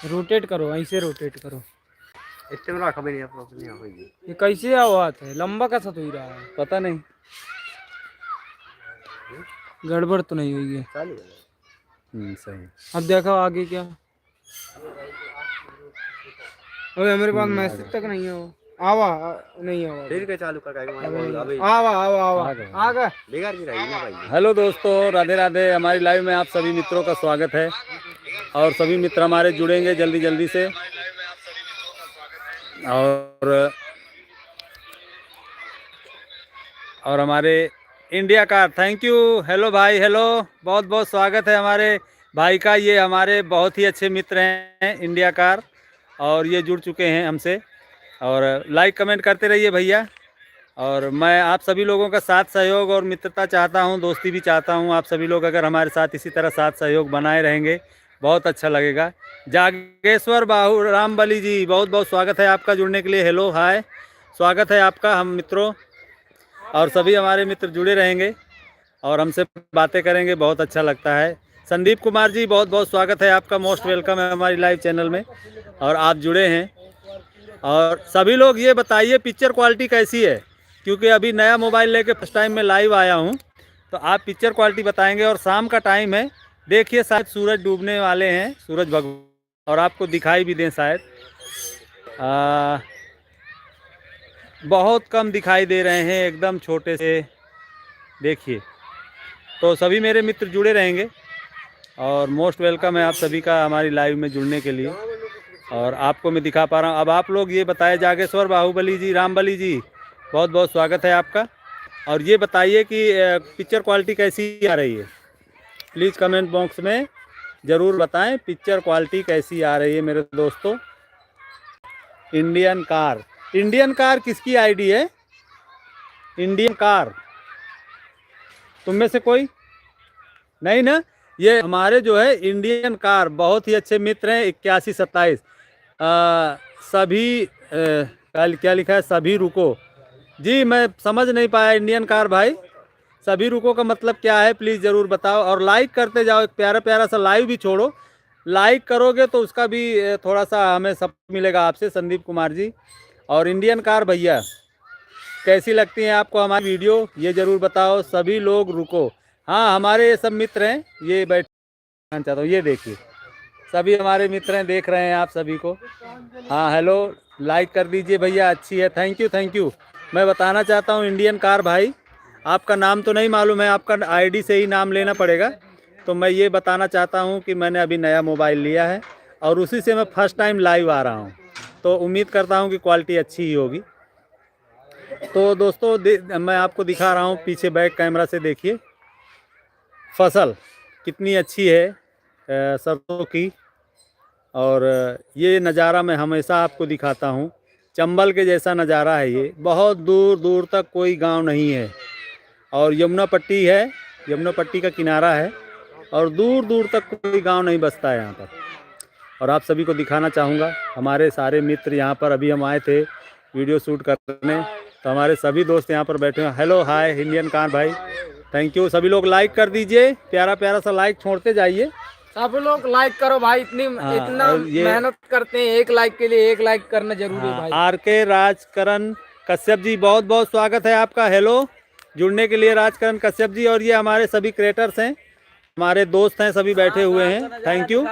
Rotate करो, ऐसे rotate करो। इतने में रखा भी नहीं अपनी हो गई। ये कैसे आवाज है, लंबा कैसा तो ही रहा है, पता नहीं गड़बड़ तो नहीं हुई है। चालू है। सही। अब देखो आगे क्या। अबे मेरे पास मैसेज तक नहीं है वो। आवा नहीं आवा फिर के चालू कर अभी आवा आवा आवा आ गया। बेकार की रहेगी ना भाई। हेलो दोस्तों, राधे राधे। हमारी लाइव में आप सभी मित्रों का स्वागत है और सभी मित्र हमारे जुड़ेंगे जल्दी जल्दी से। और हमारे इंडिया का थैंक यू। हेलो भाई, हेलो, बहुत बहुत स्वागत है हमारे भाई का। ये हमारे बहुत ही अच्छे मित्र हैं इंडिया कार, और ये जुड़ चुके हैं हमसे। और लाइक कमेंट करते रहिए भैया। और मैं आप सभी लोगों का साथ सहयोग और मित्रता चाहता हूं, दोस्ती भी चाहता हूं। आप सभी लोग अगर हमारे साथ इसी तरह साथ सहयोग बनाए रहेंगे बहुत अच्छा लगेगा। जागेश्वर बाहू रामबली जी, बहुत बहुत स्वागत है आपका जुड़ने के लिए। हेलो हाय, स्वागत है आपका हम मित्रों। और सभी हमारे मित्र जुड़े रहेंगे और हमसे बातें करेंगे, बहुत अच्छा लगता है। संदीप कुमार जी, बहुत बहुत स्वागत है आपका, मोस्ट वेलकम है हमारी लाइव चैनल में और आप जुड़े हैं। और सभी लोग ये बताइए पिक्चर क्वालिटी कैसी है, क्योंकि अभी नया मोबाइल लेके फर्स्ट टाइम में लाइव आया हूँ, तो आप पिक्चर क्वालिटी बताएंगे। और शाम का टाइम है, देखिए शायद सूरज डूबने वाले हैं, सूरज भगवान, और आपको दिखाई भी दें शायद। बहुत कम दिखाई दे रहे हैं, एकदम छोटे से, देखिए। तो सभी मेरे मित्र जुड़े रहेंगे और मोस्ट वेलकम है आप सभी का हमारी लाइव में जुड़ने के लिए। और आपको मैं दिखा पा रहा हूँ। अब आप लोग ये बताएं, जागेश्वर बाहुबली जी, रामबली जी, बहुत बहुत स्वागत है आपका। और ये बताइए कि पिक्चर क्वालिटी कैसी आ रही है, प्लीज़ कमेंट बॉक्स में ज़रूर बताएं पिक्चर क्वालिटी कैसी आ रही है मेरे दोस्तों। इंडियन कार, इंडियन कार किसकी आईडी है? इंडियन कार तुम में से कोई नहीं ना? ये हमारे जो है इंडियन कार बहुत ही अच्छे मित्र हैं। 8127 सभी क्या लिखा है, सभी रुको जी, मैं समझ नहीं पाया इंडियन कार भाई। सभी रुको का मतलब क्या है, प्लीज़ ज़रूर बताओ। और लाइक करते जाओ, एक प्यारा प्यारा सा लाइव भी छोड़ो। लाइक करोगे तो उसका भी थोड़ा सा हमें सब मिलेगा आपसे, संदीप कुमार जी। और इंडियन कार भैया, कैसी लगती है आपको हमारी वीडियो, ये ज़रूर बताओ। सभी लोग रुको, हाँ हमारे ये सब मित्र हैं, ये बैठ चाहता हूँ, ये देखिए सभी हमारे मित्र हैं, देख रहे हैं आप सभी को। हाँ हेलो, लाइक कर दीजिए भैया, अच्छी है, थैंक यू थैंक यू। मैं बताना चाहता हूँ इंडियन कार भाई, आपका नाम तो नहीं मालूम है, आपका आईडी से ही नाम लेना पड़ेगा। तो मैं ये बताना चाहता हूँ कि मैंने अभी नया मोबाइल लिया है और उसी से मैं फर्स्ट टाइम लाइव आ रहा हूँ, तो उम्मीद करता हूँ कि क्वालिटी अच्छी ही होगी। तो दोस्तों मैं आपको दिखा रहा हूँ पीछे बैक कैमरा से, देखिए फसल कितनी अच्छी है सरसों की। और ये नज़ारा मैं हमेशा आपको दिखाता हूँ, चंबल के जैसा नज़ारा है ये। बहुत दूर दूर तक कोई गांव नहीं है और यमुना पट्टी है, यमुना पट्टी का किनारा है और दूर दूर तक कोई गांव नहीं बसता है यहाँ पर। और आप सभी को दिखाना चाहूँगा, हमारे सारे मित्र यहाँ पर, अभी हम आए थे वीडियो शूट करने, तो हमारे सभी दोस्त यहाँ पर बैठे हैं। हेलो हाय इंडियन कार भाई, थैंक यू। सभी लोग लाइक कर दीजिए, प्यारा प्यारा सा लाइक छोड़ते जाइए। सब लोग लाइक करो भाई, इतना मेहनत करते हैं, एक लाइक के लिए एक लाइक करना जरूरी है भाई। आर.के. राजकरण कश्यप जी, बहुत बहुत स्वागत है आपका। हेलो, जुड़ने के लिए राजकरण कश्यप जी। और ये हमारे सभी क्रिएटर्स हैं, हमारे दोस्त हैं, सभी बैठे हुए हैं, थैंक यू।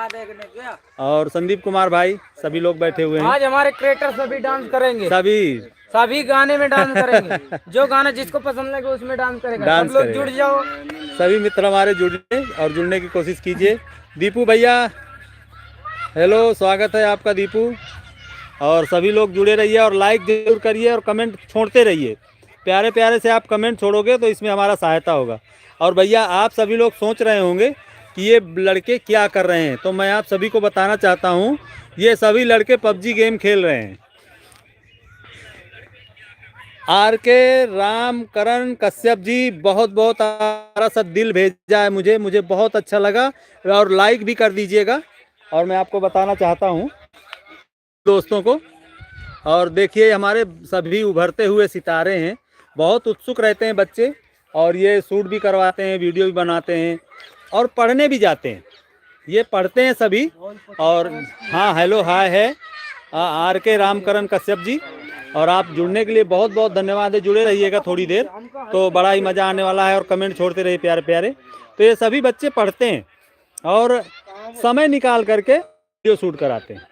और संदीप कुमार भाई, सभी लोग बैठे हुए हैं। आज हमारे क्रिएटर सभी डांस करेंगे, सभी गाने में डांस करेंगे। जो गाना जिसको पसंद लगे उसमें डांस करेगा। सब लोग जुड़ जाओ, सभी मित्र हमारे जुड़े और जुड़ने की कोशिश कीजिए। दीपू भैया हेलो, स्वागत है आपका दीपू। और सभी लोग जुड़े रहिए और लाइक जरूर करिए और कमेंट छोड़ते रहिए। प्यारे प्यारे से आप कमेंट छोड़ोगे तो इसमें हमारा सहायता होगा। और भैया आप सभी लोग सोच रहे होंगे कि ये लड़के क्या कर रहे हैं, तो मैं आप सभी को बताना चाहता हूँ, ये सभी लड़के पबजी गेम खेल रहे हैं। आर.के. रामकरण कश्यप जी, बहुत बहुत सारा सा दिल भेजा है मुझे बहुत अच्छा लगा, और लाइक भी कर दीजिएगा। और मैं आपको बताना चाहता हूँ दोस्तों को, और देखिए हमारे सभी उभरते हुए सितारे हैं, बहुत उत्सुक रहते हैं बच्चे, और ये शूट भी करवाते हैं, वीडियो भी बनाते हैं और पढ़ने भी जाते हैं। ये पढ़ते हैं सभी। और हाँ, हेलो हाय है आर के रामकरण कश्यप जी। और आप जुड़ने के लिए बहुत बहुत धन्यवाद है। जुड़े रहिएगा थोड़ी देर, तो बड़ा ही मज़ा आने वाला है। और कमेंट छोड़ते रहिए प्यारे प्यारे। तो ये सभी बच्चे पढ़ते हैं और समय निकाल करके वीडियो शूट कराते हैं।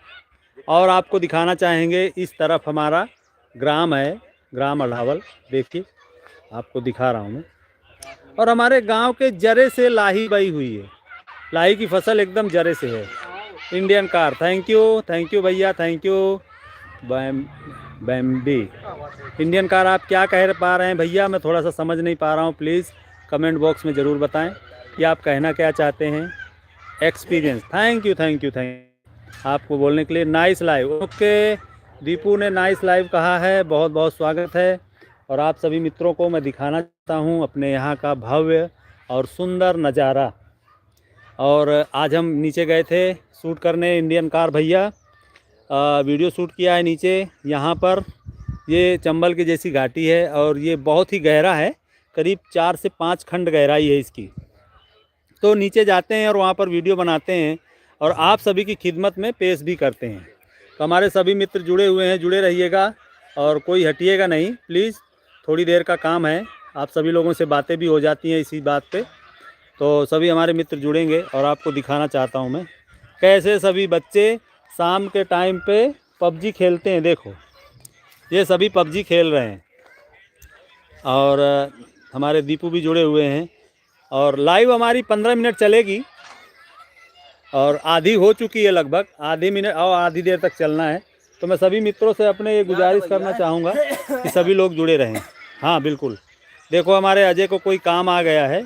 और आपको दिखाना चाहेंगे, इस तरफ हमारा ग्राम है, ग्राम अढ़ावल। देखिए, आपको दिखा रहा हूँ मैं। और हमारे गांव के जरे से लाही बही हुई है। लाही की फसल एकदम जरे से है। इंडियन कार, थैंक यू भैया, थैंक यू। बैम्बी इंडियन कार, आप क्या कह पा रहे हैं भैया? मैं थोड़ा सा समझ नहीं पा रहा हूँ। प्लीज़ कमेंट बॉक्स में ज़रूर बताएं कि आप कहना क्या चाहते हैं। एक्सपीरियंस, थैंक यू आपको बोलने के लिए। Nice live, okay. दीपू ने नाइस लाइव कहा है, बहुत बहुत स्वागत है। और आप सभी मित्रों को मैं दिखाना चाहता हूँ अपने यहाँ का भव्य और सुंदर नज़ारा। और आज हम नीचे गए थे शूट करने, इंडियन कार भैया वीडियो शूट किया है नीचे। यहाँ पर ये चंबल की जैसी घाटी है और ये बहुत ही गहरा है, करीब 4 से 5 खंड गहराई है इसकी। तो नीचे जाते हैं और वहाँ पर वीडियो बनाते हैं और आप सभी की खिदमत में पेश भी करते हैं। तो हमारे सभी मित्र जुड़े हुए हैं, जुड़े रहिएगा और कोई हटिएगा नहीं प्लीज़। थोड़ी देर का काम है, आप सभी लोगों से बातें भी हो जाती हैं इसी बात पे। तो सभी हमारे मित्र जुड़ेंगे और आपको दिखाना चाहता हूँ मैं कैसे सभी बच्चे शाम के टाइम पे पबजी खेलते हैं। देखो, ये सभी पबजी खेल रहे हैं। और हमारे दीपू भी जुड़े हुए हैं। और लाइव हमारी 15 मिनट चलेगी और आधी हो चुकी है, लगभग आधी मिनट और आधी देर तक चलना है। तो मैं सभी मित्रों से अपने ये गुजारिश करना चाहूँगा कि सभी लोग जुड़े रहें। हाँ बिल्कुल। देखो, हमारे अजय को कोई काम आ गया है।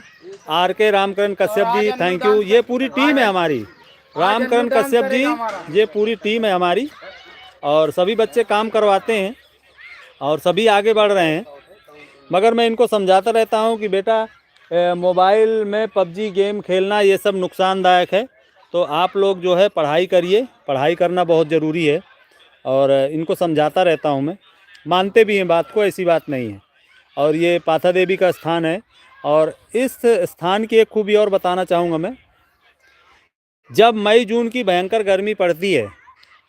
आर के रामकरण कश्यप जी, थैंक यू। ये पूरी टीम है हमारी, रामकरण कश्यप जी, ये पूरी टीम है हमारी। और सभी बच्चे काम करवाते हैं और सभी आगे बढ़ रहे हैं। मगर मैं इनको समझाता रहता हूँ कि बेटा, मोबाइल में पबजी गेम खेलना ये सब नुकसानदायक है। तो आप लोग जो है पढ़ाई करिए, पढ़ाई करना बहुत ज़रूरी है। और इनको समझाता रहता हूँ मैं, मानते भी हैं बात को, ऐसी बात नहीं है। और ये पाथा देवी का स्थान है। और इस स्थान की एक खूबी और बताना चाहूँगा मैं। जब मई जून की भयंकर गर्मी पड़ती है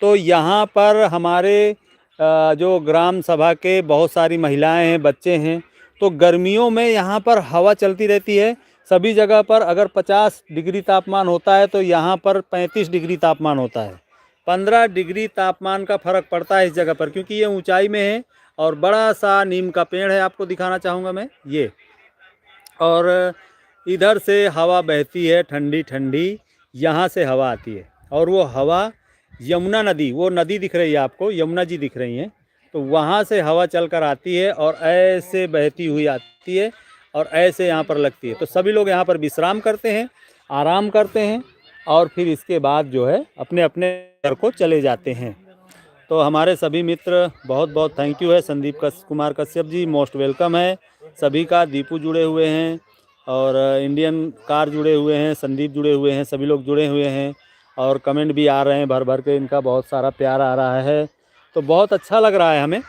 तो यहाँ पर हमारे जो ग्राम सभा के बहुत सारी महिलाएं हैं, बच्चे हैं, तो गर्मियों में यहाँ पर हवा चलती रहती है। सभी जगह पर अगर 50 डिग्री तापमान होता है तो यहाँ पर 35 डिग्री तापमान होता है। 15 डिग्री तापमान का फ़र्क पड़ता है इस जगह पर, क्योंकि ये ऊंचाई में है। और बड़ा सा नीम का पेड़ है, आपको दिखाना चाहूँगा मैं ये। और इधर से हवा बहती है ठंडी ठंडी, यहाँ से हवा आती है। और वो हवा यमुना नदी, वो नदी दिख रही है आपको, यमुना जी दिख रही हैं, तो वहाँ से हवा चल कर आती है और ऐसे बहती हुई आती है और ऐसे यहाँ पर लगती है। तो सभी लोग यहाँ पर विश्राम करते हैं, आराम करते हैं और फिर इसके बाद जो है अपने अपने घर को चले जाते हैं। तो हमारे सभी मित्र, बहुत बहुत थैंक यू है। संदीप कुमार कश्यप जी, मोस्ट वेलकम है सभी का। दीपू जुड़े हुए हैं और इंडियन कार जुड़े हुए हैं, संदीप जुड़े हुए हैं, सभी लोग जुड़े हुए हैं। और कमेंट भी आ रहे हैं भर भर के, इनका बहुत सारा प्यार आ रहा है, तो बहुत अच्छा लग रहा है हमें।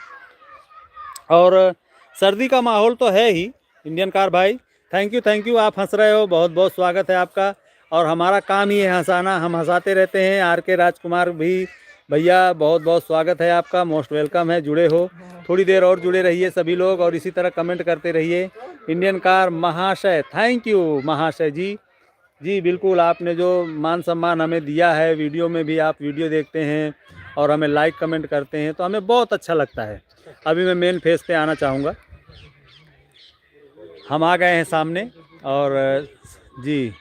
और सर्दी का माहौल तो है ही। इंडियन कार भाई, थैंक यू, आप हंस रहे हो, बहुत बहुत स्वागत है आपका। और हमारा काम ही है हंसाना, हम हंसाते रहते हैं। आर के राजकुमार भी भैया, बहुत बहुत स्वागत है आपका, मोस्ट वेलकम है, जुड़े हो। थोड़ी देर और जुड़े रहिए सभी लोग और इसी तरह कमेंट करते रहिए। इंडियन कार महाशय, थैंक यू महाशय जी। जी बिल्कुल, आपने जो मान सम्मान हमें दिया है, वीडियो में भी आप वीडियो देखते हैं और हमें लाइक कमेंट करते हैं, तो हमें बहुत अच्छा लगता है। अभी मैं मेन फेस पे आना चाहूँगा। हम आ गए हैं सामने। और जी,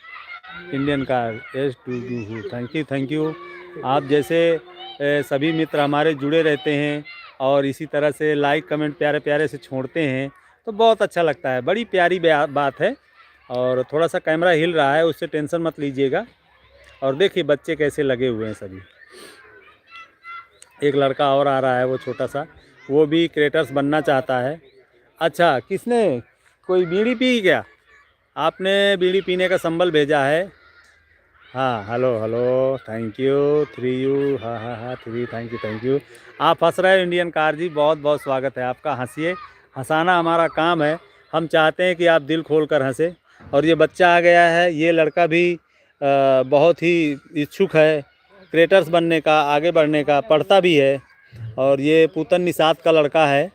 Indian car S2 thank you. आप जैसे सभी मित्र हमारे जुड़े रहते हैं और इसी तरह से लाइक कमेंट प्यारे प्यारे से छोड़ते हैं, तो बहुत अच्छा लगता है। बड़ी प्यारी बात है। और थोड़ा सा कैमरा हिल रहा है, उससे टेंशन मत लीजिएगा। और देखिए बच्चे कैसे लगे हुए हैं सभी। एक लड़का और आ रहा है, वो छोटा सा, वो भी क्रिएटर्स बनना चाहता है। अच्छा, किसने, कोई बीड़ी पी क्या? आपने बीड़ी पीने का संबल भेजा है। हाँ, हेलो, थैंक यू 3U, हाँ 3, थैंक यू। आप हंस रहे हो इंडियन कार जी, बहुत बहुत स्वागत है आपका। हंसिए, हंसाना हमारा काम है। हम चाहते हैं कि आप दिल खोल कर हंसे। और ये बच्चा आ गया है, ये लड़का भी बहुत ही इच्छुक है क्रिएटर्स बनने का, आगे बढ़ने का, पढ़ता भी है। और ये पूतन निषाद का लड़का है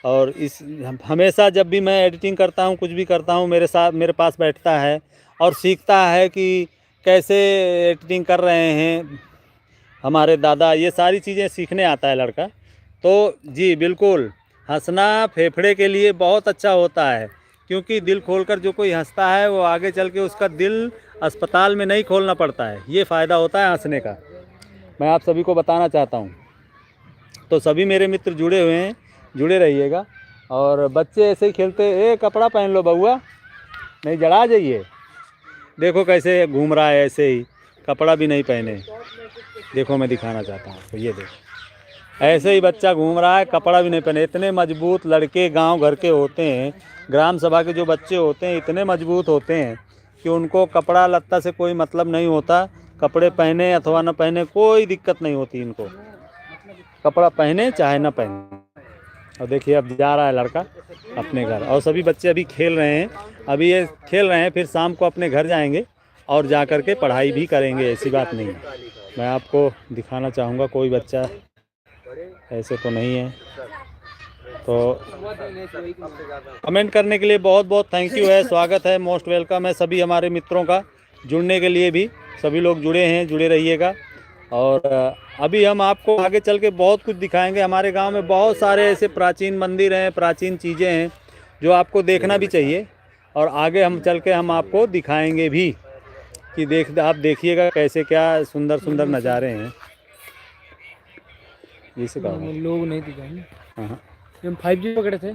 और इस हमेशा जब भी मैं एडिटिंग करता हूँ, कुछ भी करता हूँ, मेरे पास बैठता है और सीखता है कि कैसे एडिटिंग कर रहे हैं हमारे दादा, ये सारी चीज़ें सीखने आता है लड़का। तो जी बिल्कुल, हंसना फेफड़े के लिए बहुत अच्छा होता है, क्योंकि दिल खोलकर जो कोई हंसता है वो आगे चल के उसका दिल अस्पताल में नहीं खोलना पड़ता है। ये फ़ायदा होता है हंसने का, मैं आप सभी को बताना चाहता हूँ। तो सभी मेरे मित्र जुड़े हुए हैं, जुड़े रहिएगा। और बच्चे ऐसे ही खेलते, ए कपड़ा पहन लो बउआ, नहीं जला जाइए। देखो कैसे घूम रहा है, ऐसे ही कपड़ा भी नहीं पहने। देखो मैं दिखाना चाहता हूँ, तो ये देखो ऐसे ही बच्चा घूम रहा है, कपड़ा भी नहीं पहने। इतने मजबूत लड़के गांव घर के होते हैं, ग्राम सभा के जो बच्चे होते हैं इतने मजबूत होते हैं कि उनको कपड़ा लत्ता से कोई मतलब नहीं होता। कपड़े पहने अथवा न पहने कोई दिक्कत नहीं होती इनको, कपड़ा पहने चाहे न पहने। और देखिए अब जा रहा है लड़का अपने घर, और सभी बच्चे अभी खेल रहे हैं। अभी ये खेल रहे हैं, फिर शाम को अपने घर जाएंगे और जा कर के पढ़ाई भी करेंगे, ऐसी बात नहीं है। मैं आपको दिखाना चाहूँगा, कोई बच्चा ऐसे तो नहीं है। तो कमेंट करने के लिए बहुत बहुत थैंक यू है, स्वागत है, मोस्ट वेलकम है सभी हमारे मित्रों का जुड़ने के लिए भी। सभी लोग जुड़े हैं, जुड़े रहिएगा। और अभी हम आपको आगे चल के बहुत कुछ दिखाएंगे। हमारे गांव में बहुत सारे ऐसे प्राचीन मंदिर हैं, प्राचीन चीज़ें हैं जो आपको देखना भी चाहिए, और आगे हम चल के हम आपको दिखाएंगे भी कि आप देखिएगा कैसे क्या सुंदर सुंदर नज़ारे हैं। जिसे कहा लोग नहीं दिखाएंगे। हाँ, हम 5G पकड़े थे,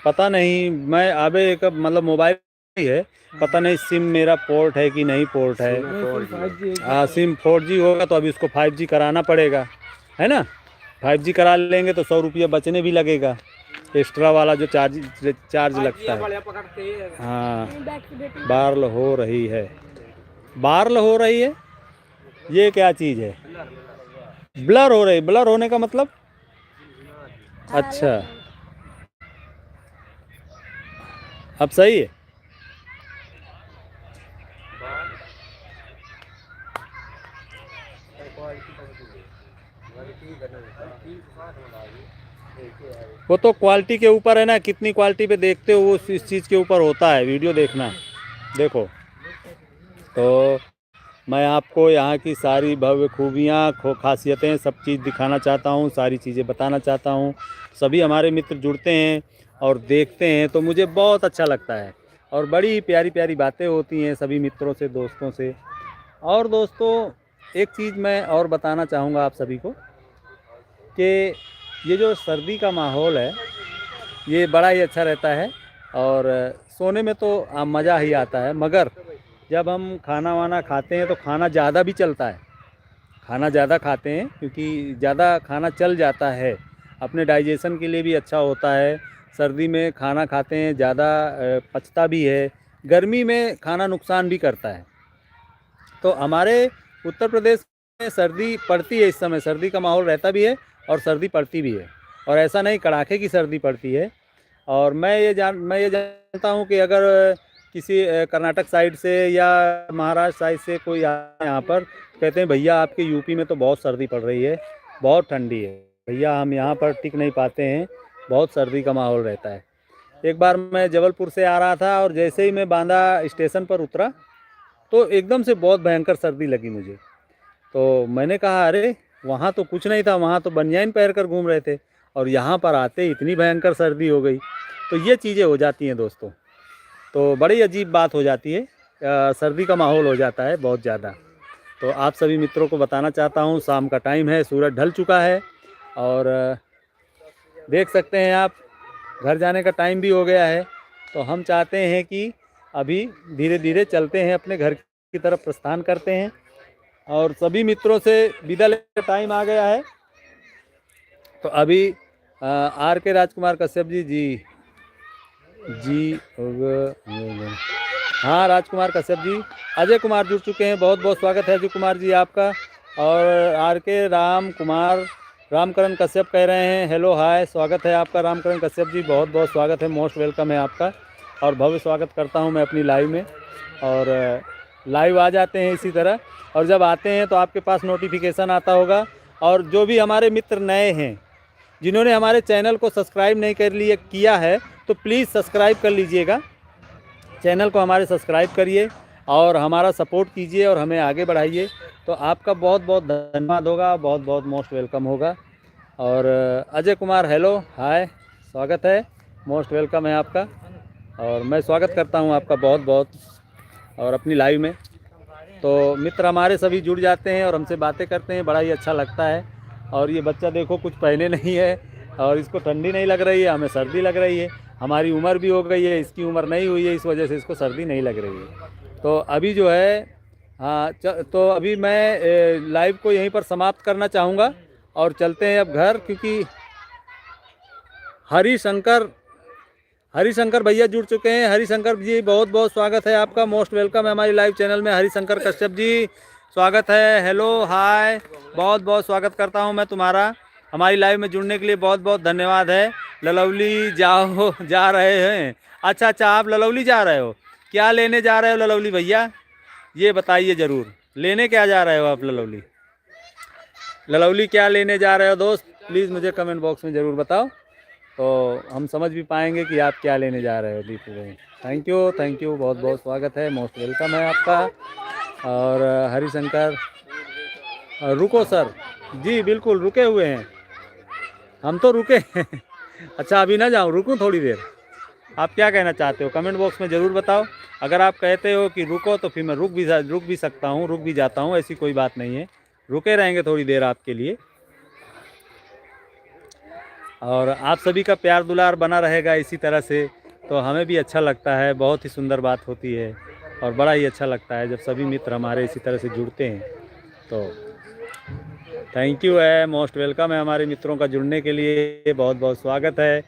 पता नहीं, मैं अबे एक मतलब मोबाइल ही है, पता नहीं सिम मेरा पोर्ट है कि नहीं पोर्ट है। हाँ सिम 4G होगा तो अभी उसको 5G कराना पड़ेगा, है ना। 5G करा लेंगे तो 100 रुपया बचने भी लगेगा, एक्स्ट्रा वाला जो चार्ज लगता है। हाँ बार्ल हो रही है, बार्ल हो रही है, ये क्या चीज़ है? ब्लर हो रही, ब्लर होने का मतलब? अच्छा अब सही है। वो तो क्वालिटी के ऊपर है ना, कितनी क्वालिटी पे देखते हो वो इस चीज़ के ऊपर होता है। वीडियो देखना, देखो। तो मैं आपको यहाँ की सारी भव्य खूबियाँ, खासियतें, सब चीज़ दिखाना चाहता हूँ, सारी चीज़ें बताना चाहता हूँ। सभी हमारे मित्र जुड़ते हैं और देखते हैं तो मुझे बहुत अच्छा लगता है, और बड़ी प्यारी प्यारी बातें होती हैं सभी मित्रों से, दोस्तों से। और दोस्तों एक चीज़ मैं और बताना चाहूँगा आप सभी को कि ये जो सर्दी का माहौल है ये बड़ा ही अच्छा रहता है, और सोने में तो मज़ा ही आता है। मगर जब हम खाना वाना खाते हैं तो खाना ज़्यादा भी चलता है, खाना ज़्यादा खाते हैं क्योंकि ज़्यादा खाना चल जाता है, अपने डाइजेशन के लिए भी अच्छा होता है। सर्दी में खाना खाते हैं ज़्यादा, पचता भी है। गर्मी में खाना नुकसान भी करता है। तो हमारे उत्तर प्रदेश में सर्दी पड़ती है, इस समय सर्दी का माहौल रहता भी है और सर्दी पड़ती भी है, और ऐसा नहीं कड़ाके की सर्दी पड़ती है। और मैं ये जानता हूँ कि अगर किसी कर्नाटक साइड से या महाराष्ट्र साइड से कोई आए यहाँ पर, कहते हैं भैया आपके यूपी में तो बहुत सर्दी पड़ रही है, बहुत ठंडी है भैया, हम यहाँ पर टिक नहीं पाते हैं, बहुत सर्दी का माहौल रहता है। एक बार मैं जबलपुर से आ रहा था और जैसे ही मैं बांदा स्टेशन पर उतरा तो एकदम से बहुत भयंकर सर्दी लगी मुझे। तो मैंने कहा अरे वहाँ तो कुछ नहीं था, वहाँ तो बनियान पहन कर घूम रहे थे, और यहाँ पर आते इतनी भयंकर सर्दी हो गई। तो ये चीज़ें हो जाती हैं दोस्तों, तो बड़ी अजीब बात हो जाती है, सर्दी का माहौल हो जाता है बहुत ज़्यादा। तो आप सभी मित्रों को बताना चाहता हूँ, शाम का टाइम है, सूरज ढल चुका है, और देख सकते हैं आप घर जाने का टाइम भी हो गया है। तो हम चाहते हैं कि अभी धीरे धीरे चलते हैं, अपने घर की तरफ प्रस्थान करते हैं, और सभी मित्रों से विदा लेने का टाइम आ गया है। तो अभी आर के राजकुमार कश्यप जी हाँ राजकुमार कश्यप जी, अजय कुमार जुड़ चुके हैं, बहुत बहुत स्वागत है अजय कुमार जी आपका। और आर के रामकरण कश्यप कह रहे हैं हेलो हाय, स्वागत है आपका रामकरण कश्यप जी, बहुत बहुत स्वागत है, मोस्ट वेलकम है आपका, और भव्य स्वागत करता हूं मैं अपनी लाइव में। और लाइव आ जाते हैं इसी तरह, और जब आते हैं तो आपके पास नोटिफिकेशन आता होगा। और जो भी हमारे मित्र नए हैं, जिन्होंने हमारे चैनल को सब्सक्राइब नहीं किया है, तो प्लीज़ सब्सक्राइब कर लीजिएगा। चैनल को हमारे सब्सक्राइब करिए और हमारा सपोर्ट कीजिए और हमें आगे बढ़ाइए, तो आपका बहुत बहुत धन्यवाद होगा, बहुत बहुत मोस्ट वेलकम होगा। और अजय कुमार हेलो हाय, स्वागत है, मोस्ट वेलकम है आपका, और मैं स्वागत करता हूं आपका बहुत बहुत और अपनी लाइव में। तो मित्र हमारे सभी जुड़ जाते हैं और हमसे बातें करते हैं, बड़ा ही अच्छा लगता है। और ये बच्चा देखो कुछ पहने नहीं है और इसको ठंडी नहीं लग रही है, हमें सर्दी लग रही है। हमारी उम्र भी हो गई है, इसकी उम्र नहीं हुई है, इस वजह से इसको सर्दी नहीं लग रही है। तो अभी जो है हाँ तो अभी मैं लाइव को यहीं पर समाप्त करना चाहूँगा और चलते हैं अब घर, क्योंकि हरिशंकर भैया जुड़ चुके हैं। हरिशंकर जी बहुत बहुत स्वागत है आपका, मोस्ट वेलकम है हमारी लाइव चैनल में। हरिशंकर कश्यप जी स्वागत है, हेलो हाय, बहुत बहुत स्वागत करता हूं मैं तुम्हारा। हमारी लाइव में जुड़ने के लिए बहुत बहुत धन्यवाद है। ललौली जा रहे हैं, अच्छा अच्छा आप ललौली जा रहे हो, क्या लेने जा रहे हो ललौली भैया, ये बताइए ज़रूर। लेने क्या जा रहे हो आप ललौली क्या लेने जा रहे हो दोस्त, प्लीज़ मुझे कमेंट बॉक्स में ज़रूर बताओ, तो हम समझ भी पाएंगे कि आप क्या लेने जा रहे हो। दीपू भाई थैंक यू, बहुत बहुत स्वागत है, मोस्ट वेलकम है आपका। और हरिशंकर रुको सर, जी बिल्कुल रुके हुए हैं, हम तो रुके हैं अच्छा अभी ना जाऊँ, रुकूँ थोड़ी देर, आप क्या कहना चाहते हो कमेंट बॉक्स में ज़रूर बताओ। अगर आप कहते हो कि रुको तो फिर मैं रुक भी सकता हूँ, रुक भी जाता हूँ, ऐसी कोई बात नहीं है, रुके रहेंगे थोड़ी देर आपके लिए। और आप सभी का प्यार दुलार बना रहेगा इसी तरह से, तो हमें भी अच्छा लगता है, बहुत ही सुंदर बात होती है और बड़ा ही अच्छा लगता है जब सभी मित्र हमारे इसी तरह से जुड़ते हैं। तो थैंक यू है, मोस्ट वेलकम है हमारे मित्रों का जुड़ने के लिए, बहुत बहुत स्वागत है।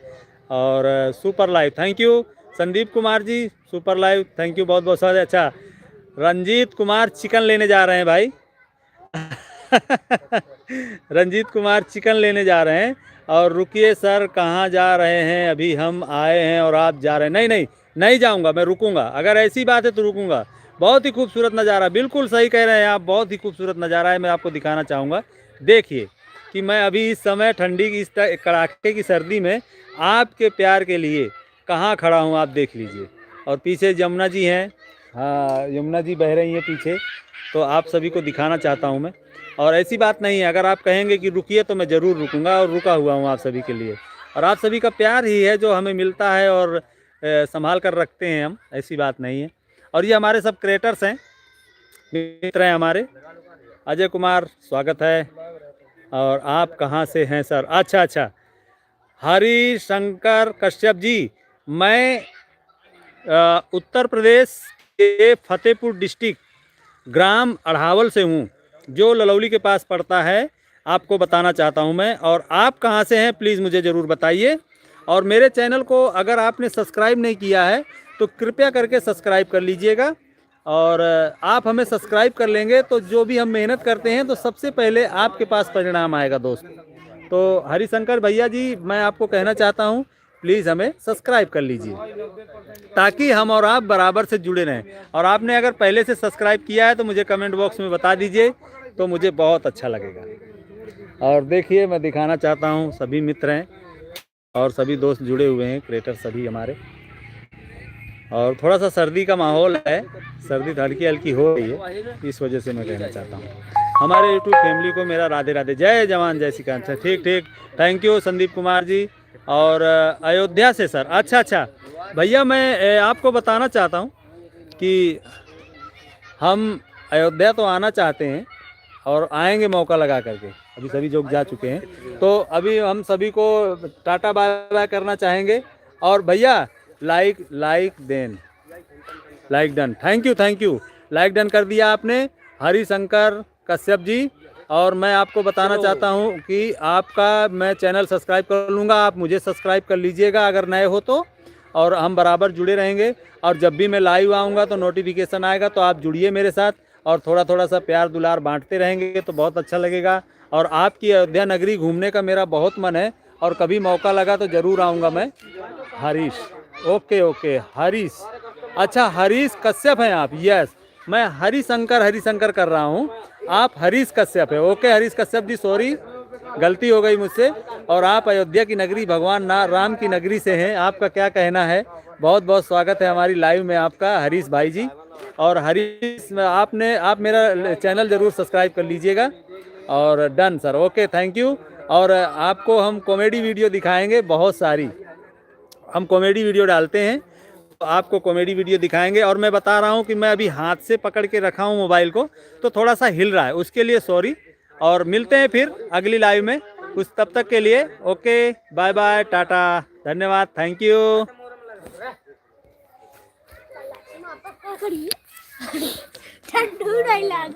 और super live thank you Sandeep Kumar ji, super live thank you, बहुत बहुत स्वागत है। अच्छा रंजीत कुमार चिकन लेने जा रहे हैं भाई रंजीत कुमार चिकन लेने जा रहे हैं। और रुकिए सर कहाँ जा रहे हैं, अभी हम आए हैं और आप जा रहे हैं। नहीं जाऊंगा, मैं रुकूंगा, अगर ऐसी बात है तो रुकूंगा। बहुत ही खूबसूरत नज़ारा, बिल्कुल सही कह रहे हैं आप, बहुत ही खूबसूरत नज़ारा है, मैं आपको दिखाना चाहूँगा। देखिए कि मैं अभी इस समय ठंडी की इस कड़ाके की सर्दी में आपके प्यार के लिए कहाँ खड़ा हूँ, आप देख लीजिए। और पीछे यमुना जी हैं, हाँ यमुना जी बह रही हैं पीछे, तो आप सभी को दिखाना चाहता हूँ मैं। और ऐसी बात नहीं है, अगर आप कहेंगे कि रुकिए तो मैं ज़रूर रुकूंगा, और रुका हुआ हूँ आप सभी के लिए। और आप सभी का प्यार ही है जो हमें मिलता है और संभाल कर रखते हैं हम, ऐसी बात नहीं है। और ये हमारे सब क्रिएटर्स हैं, मित्र हैं हमारे। अजय कुमार स्वागत है, और आप कहाँ से हैं सर, अच्छा हरिशंकर कश्यप जी, मैं उत्तर प्रदेश के फतेहपुर डिस्ट्रिक्ट ग्राम अढ़ावल से हूँ, जो ललौली के पास पड़ता है, आपको बताना चाहता हूं मैं। और आप कहां से हैं प्लीज़ मुझे ज़रूर बताइए। और मेरे चैनल को अगर आपने सब्सक्राइब नहीं किया है तो कृपया करके सब्सक्राइब कर लीजिएगा। और आप हमें सब्सक्राइब कर लेंगे तो जो भी हम मेहनत करते हैं तो सबसे पहले आपके पास परिणाम आएगा दोस्त। तो हरिशंकर भैया जी, मैं आपको कहना चाहता हूँ प्लीज़ हमें सब्सक्राइब कर लीजिए, ताकि हम और आप बराबर से जुड़े रहें। और आपने अगर पहले से सब्सक्राइब किया है तो मुझे कमेंट बॉक्स में बता दीजिए, तो मुझे बहुत अच्छा लगेगा। और देखिए मैं दिखाना चाहता हूँ, सभी मित्र हैं और सभी दोस्त जुड़े हुए हैं, क्रिएटर सभी हमारे। और थोड़ा सा सर्दी का माहौल है, सर्दी हल्की हल्की हो रही है, इस वजह से मैं कहना चाहता हूँ हमारे यूट्यूब फैमिली को मेरा राधे राधे, जय जवान जय श्री कांत। ठीक थैंक यू संदीप कुमार जी। और अयोध्या से सर, अच्छा भैया, मैं आपको बताना चाहता हूँ कि हम अयोध्या तो आना चाहते हैं और आएंगे मौका लगा करके, अभी सभी लोग जा चुके हैं, तो अभी हम सभी को टाटा बाय बाय करना चाहेंगे। और भैया like done, thank you, like done कर दिया आपने हरिशंकर कश्यप जी। और मैं आपको बताना चाहता हूं कि आपका मैं चैनल सब्सक्राइब कर लूँगा, आप मुझे सब्सक्राइब कर लीजिएगा अगर नए हो तो, और हम बराबर जुड़े रहेंगे। और जब भी मैं लाइव आऊँगा तो नोटिफिकेशन आएगा, तो आप जुड़िए मेरे साथ और थोड़ा सा प्यार दुलार बांटते रहेंगे तो बहुत अच्छा लगेगा। और आपकी अयोध्या नगरी घूमने का मेरा बहुत मन है, और कभी मौका लगा तो ज़रूर आऊँगा मैं। हरीश, ओके हरीश, अच्छा हरीश कश्यप हैं आप, यस मैं हरिशंकर कर रहा हूँ, आप हरीश कश्यप है। ओके हरीश कश्यप जी, सॉरी गलती हो गई मुझसे। और आप अयोध्या की नगरी भगवान राम की नगरी से हैं, आपका क्या कहना है? बहुत बहुत स्वागत है हमारी लाइव में आपका हरीश भाई जी। और हरीश आप मेरा चैनल ज़रूर सब्सक्राइब कर लीजिएगा। और done sir, okay thank you. और आपको हम कॉमेडी वीडियो दिखाएंगे, बहुत सारी हम कॉमेडी वीडियो डालते हैं, तो आपको कॉमेडी वीडियो दिखाएंगे। और मैं बता रहा हूं कि मैं अभी हाथ से पकड़ के रखा हूं मोबाइल को, तो थोड़ा सा हिल रहा है, उसके लिए सॉरी। और मिलते हैं फिर अगली लाइव में, कुछ तब तक के लिए ओके, बाय बाय, टाटा, धन्यवाद, थैंक यू। ठंडू डायलॉग